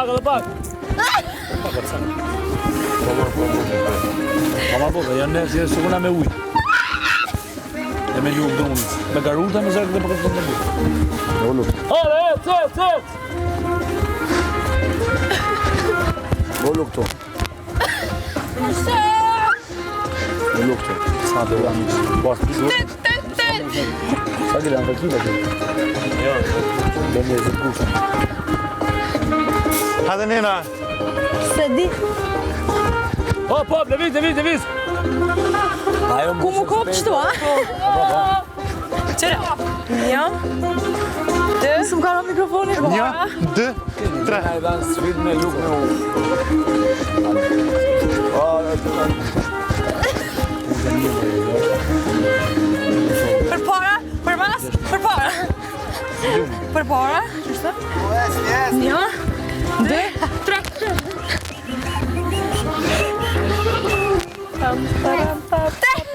Edhe pak. Mama bota, janë njerëz që suguna me ujë. E me lukë dhunës. Me garuta me zërë dhe për këtë të lukë. O lukë. Hale, cet! O lukë to. O lukë to. Sa të janë bas të lukë. Sa të janë të kila të lukë. Jo. Dhe me zë kusë. Hajde Nina. Se di. Hop, lëviz. Ku mu kopë qëtu, a? Qëre. 1, 2. Së më karo mikrofoni. 1, 2, 3. Hajde në sfit me lukë me ujë. Për para, për mas, për para. Për para, qështë? 1, 2, 3. Tam, tam, tam.